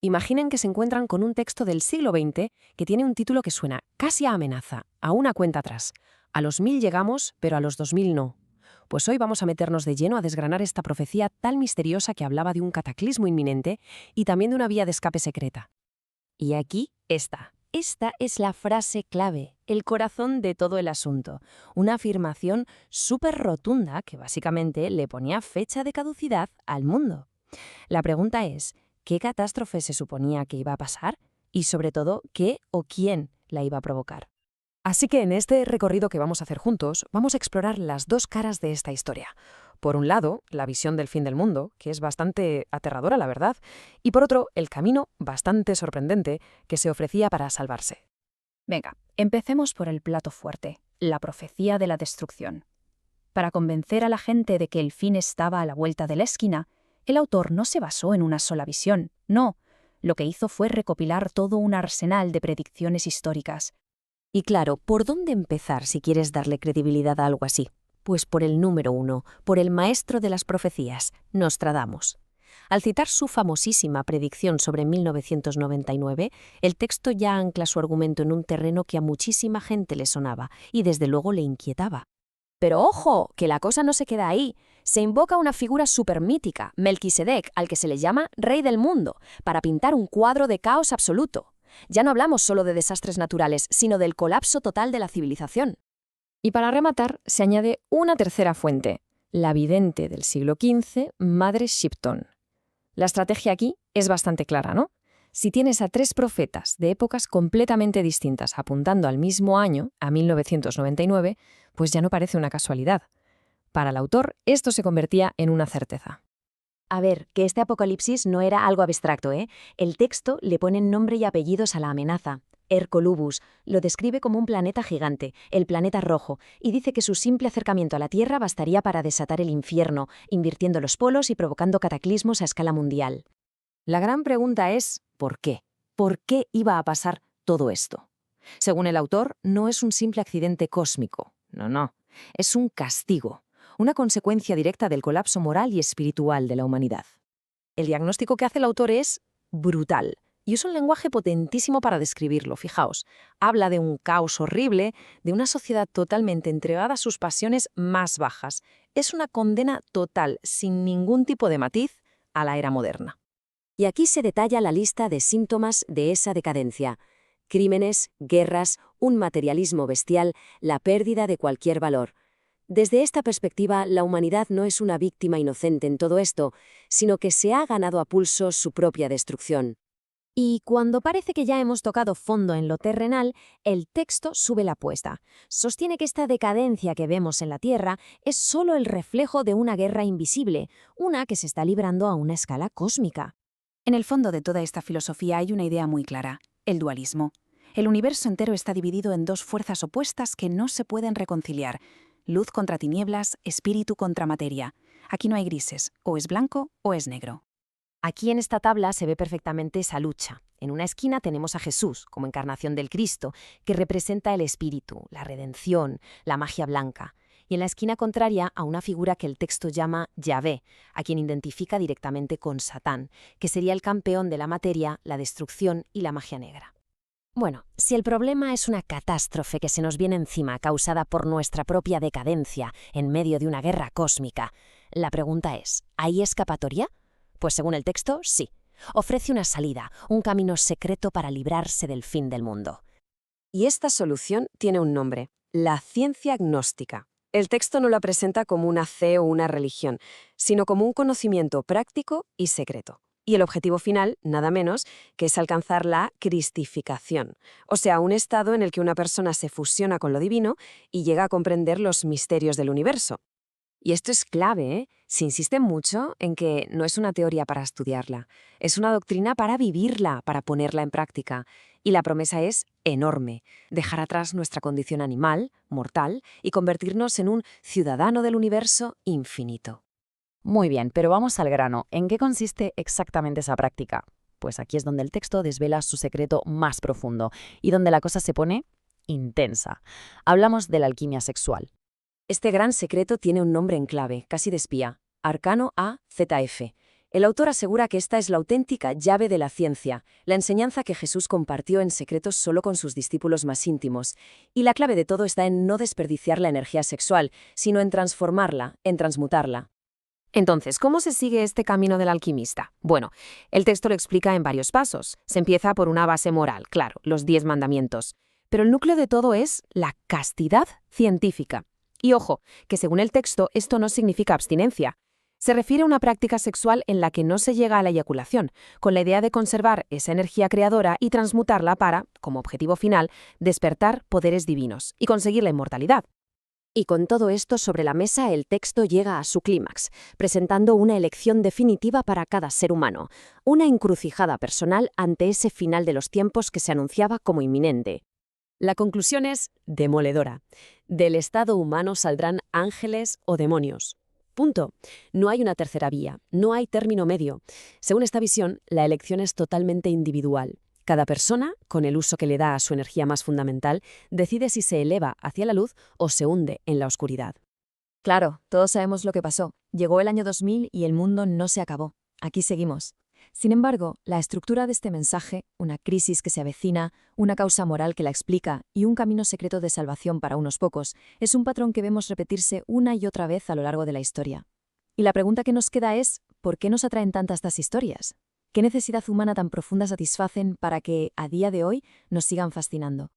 Imaginen que se encuentran con un texto del siglo XX que tiene un título que suena casi a amenaza, a una cuenta atrás. A los 1000 llegamos, pero a los 2000 no. Pues hoy vamos a meternos de lleno a desgranar esta profecía tan misteriosa que hablaba de un cataclismo inminente y también de una vía de escape secreta. Y aquí está. Esta es la frase clave, el corazón de todo el asunto. Una afirmación súper rotunda que básicamente le ponía fecha de caducidad al mundo. La pregunta es, ¿qué catástrofe se suponía que iba a pasar? Y sobre todo, ¿qué o quién la iba a provocar? Así que en este recorrido que vamos a hacer juntos, vamos a explorar las dos caras de esta historia. Por un lado, la visión del fin del mundo, que es bastante aterradora, la verdad, y por otro, el camino bastante sorprendente que se ofrecía para salvarse. Venga, empecemos por el plato fuerte, la profecía de la destrucción. Para convencer a la gente de que el fin estaba a la vuelta de la esquina, el autor no se basó en una sola visión, no. Lo que hizo fue recopilar todo un arsenal de predicciones históricas. Y claro, ¿por dónde empezar si quieres darle credibilidad a algo así? Pues por el número uno, por el maestro de las profecías, Nostradamus. Al citar su famosísima predicción sobre 1999, el texto ya ancla su argumento en un terreno que a muchísima gente le sonaba y desde luego le inquietaba. Pero ojo, que la cosa no se queda ahí. Se invoca una figura supermítica, Melquisedec, al que se le llama Rey del Mundo, para pintar un cuadro de caos absoluto. Ya no hablamos solo de desastres naturales, sino del colapso total de la civilización. Y para rematar, se añade una tercera fuente, la vidente del siglo XV, Madre Shipton. La estrategia aquí es bastante clara, ¿no? Si tienes a 3 profetas de épocas completamente distintas apuntando al mismo año, a 1999, pues ya no parece una casualidad. Para el autor, esto se convertía en una certeza. A ver, que este apocalipsis no era algo abstracto, ¿eh? El texto le pone nombre y apellidos a la amenaza. Hercolubus lo describe como un planeta gigante, el planeta rojo, y dice que su simple acercamiento a la Tierra bastaría para desatar el infierno, invirtiendo los polos y provocando cataclismos a escala mundial. La gran pregunta es, ¿por qué? ¿Por qué iba a pasar todo esto? Según el autor, no es un simple accidente cósmico, no, es un castigo, una consecuencia directa del colapso moral y espiritual de la humanidad. El diagnóstico que hace el autor es brutal, y usa un lenguaje potentísimo para describirlo, fijaos. Habla de un caos horrible, de una sociedad totalmente entregada a sus pasiones más bajas. Es una condena total, sin ningún tipo de matiz, a la era moderna. Y aquí se detalla la lista de síntomas de esa decadencia. Crímenes, guerras, un materialismo bestial, la pérdida de cualquier valor. Desde esta perspectiva, la humanidad no es una víctima inocente en todo esto, sino que se ha ganado a pulso su propia destrucción. Y cuando parece que ya hemos tocado fondo en lo terrenal, el texto sube la apuesta. Sostiene que esta decadencia que vemos en la Tierra es solo el reflejo de una guerra invisible, una que se está librando a una escala cósmica. En el fondo de toda esta filosofía hay una idea muy clara, el dualismo. El universo entero está dividido en dos fuerzas opuestas que no se pueden reconciliar: luz contra tinieblas, espíritu contra materia. Aquí no hay grises, o es blanco o es negro. Aquí en esta tabla se ve perfectamente esa lucha. En una esquina tenemos a Jesús, como encarnación del Cristo, que representa el espíritu, la redención, la magia blanca. Y en la esquina contraria a una figura que el texto llama Yahvé, a quien identifica directamente con Satán, que sería el campeón de la materia, la destrucción y la magia negra. Bueno, si el problema es una catástrofe que se nos viene encima causada por nuestra propia decadencia en medio de una guerra cósmica, la pregunta es, ¿hay escapatoria? Pues según el texto, sí. Ofrece una salida, un camino secreto para librarse del fin del mundo. Y esta solución tiene un nombre, la ciencia gnóstica. El texto no la presenta como una fe o una religión, sino como un conocimiento práctico y secreto. Y el objetivo final, nada menos, que es alcanzar la cristificación, o sea, un estado en el que una persona se fusiona con lo divino y llega a comprender los misterios del universo. Y esto es clave, ¿eh? Se insiste mucho en que no es una teoría para estudiarla, es una doctrina para vivirla, para ponerla en práctica. Y la promesa es enorme, dejar atrás nuestra condición animal, mortal, y convertirnos en un ciudadano del universo infinito. Muy bien, pero vamos al grano. ¿En qué consiste exactamente esa práctica? Pues aquí es donde el texto desvela su secreto más profundo y donde la cosa se pone intensa. Hablamos de la alquimia sexual. Este gran secreto tiene un nombre en clave, casi de espía, Arcano AZF, El autor asegura que esta es la auténtica llave de la ciencia, la enseñanza que Jesús compartió en secreto solo con sus discípulos más íntimos. Y la clave de todo está en no desperdiciar la energía sexual, sino en transformarla, en transmutarla. Entonces, ¿cómo se sigue este camino del alquimista? Bueno, el texto lo explica en varios pasos. Se empieza por una base moral, claro, los 10 mandamientos. Pero el núcleo de todo es la castidad científica. Y ojo, que según el texto esto no significa abstinencia. Se refiere a una práctica sexual en la que no se llega a la eyaculación, con la idea de conservar esa energía creadora y transmutarla para, como objetivo final, despertar poderes divinos y conseguir la inmortalidad. Y con todo esto sobre la mesa, el texto llega a su clímax, presentando una elección definitiva para cada ser humano, una encrucijada personal ante ese final de los tiempos que se anunciaba como inminente. La conclusión es demoledora. Del estado humano saldrán ángeles o demonios. Punto. No hay una tercera vía, no hay término medio. Según esta visión, la elección es totalmente individual. Cada persona, con el uso que le da a su energía más fundamental, decide si se eleva hacia la luz o se hunde en la oscuridad. Claro, todos sabemos lo que pasó. Llegó el año 2000 y el mundo no se acabó. Aquí seguimos. Sin embargo, la estructura de este mensaje, una crisis que se avecina, una causa moral que la explica y un camino secreto de salvación para unos pocos, es un patrón que vemos repetirse una y otra vez a lo largo de la historia. Y la pregunta que nos queda es, ¿por qué nos atraen tantas estas historias? ¿Qué necesidad humana tan profunda satisfacen para que, a día de hoy, nos sigan fascinando?